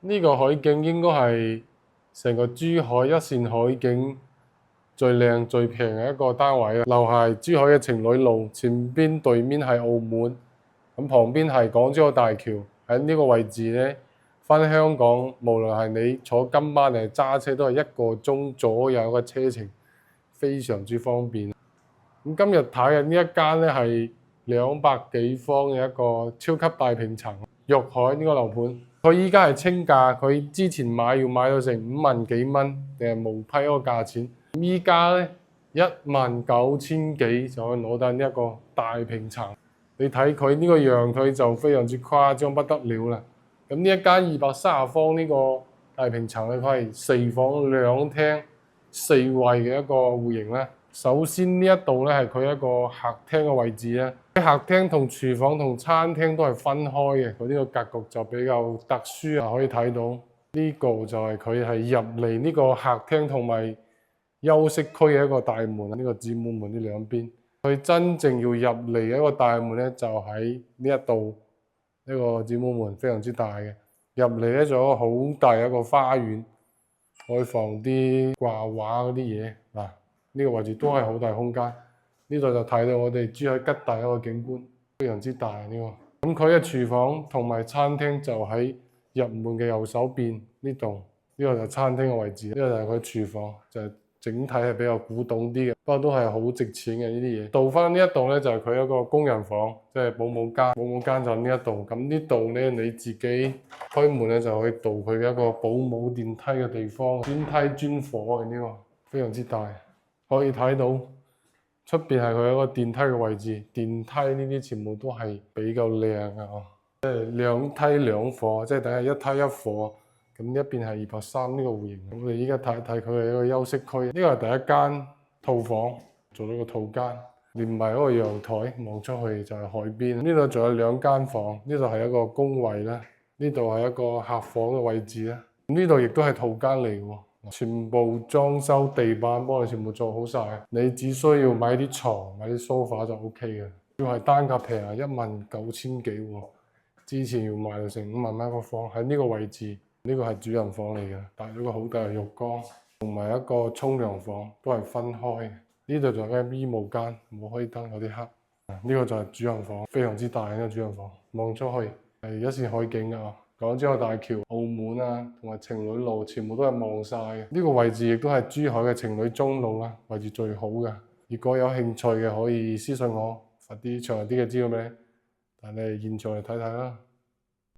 呢個海景應該係成個珠海一線海景最靚最平嘅一個單位啦。樓下係珠海嘅情侶路，前邊對面係澳門，咁旁邊係港珠澳大橋。喺呢個位置呢，返香港無論係你坐金巴定係揸車，都係1個鐘左右嘅車程，非常之方便。咁今日睇嘅呢一間呢，係200幾方嘅一個超級大平層玉海呢個樓盤。佢依家係清價，佢之前買要買到成5萬幾蚊，定係無批嗰個價錢。依家咧19000幾就可以攞到呢一個大平層。你睇佢呢個樣，佢就非常之誇張不得了啦。咁呢一間230方呢個大平層咧，佢係4房2廳4衛嘅一個戶型咧。首先呢一度咧係佢一個客廳嘅位置咧，客廳同廚房同餐廳都係分開嘅，佢呢個格局就比較特殊啊。可以睇到呢個就係佢係入嚟呢個客廳同埋休息區嘅一個大門，呢個子母門呢兩邊。佢真正要入嚟嘅一個大門咧，就喺呢一度，呢個子母門非常之大嘅。入嚟咧仲有好大一個花園，可以放啲掛畫嗰啲嘢嗱。呢個位置都係好大空間，呢度就睇到我哋珠海吉大一個景觀，非常之大呢個。咁佢嘅廚房同埋餐廳就喺入門嘅右手邊呢度，呢個就係餐廳嘅位置，呢個就係佢廚房，就係整體係比較古董啲嘅，不過都係好值錢嘅呢啲嘢。倒翻呢一度咧就係佢一個工人房，即係保姆間，保姆間就呢一度。咁呢度咧你自己開門咧就可以到佢嘅一個保姆電梯嘅地方，專梯專火嘅呢個，非常之大。可以睇到出邊係佢一個電梯嘅位置，電梯呢啲全部都係比較靚嘅，即係2梯2火，即係等於1梯1火。咁一邊係230呢個戶型。我哋依家睇一睇佢嘅一個休息區，呢個係第一間套房，做咗個套間，連埋嗰個陽台望出去就係海邊。呢度仲有2間房，呢度係一個工位啦，呢度係一個客房嘅位置啦。呢度亦都係套間嚟嘅。全部裝修地板幫你全部做好晒，你只需要買啲床、買啲梳化就 OK 嘅。要係單價平啊，19000幾喎，之前要賣到成5萬蚊個房。喺呢個位置，呢個係主人房嚟嘅，帶咗個好大嘅浴缸，同埋一個沖涼房都係分開。呢度仲有間衣帽間，冇開燈，有啲黑。呢個就係主人房，非常之大嘅主人房，望出去係一線海景啊。港珠澳大橋、澳門啊，同埋情侶路，全部都係望晒嘅。呢個位置亦都係珠海嘅情侶中路啦，位置最好嘅。如果有興趣嘅，可以私信我，發啲詳細啲嘅資料俾你。但係現在嚟睇睇啦。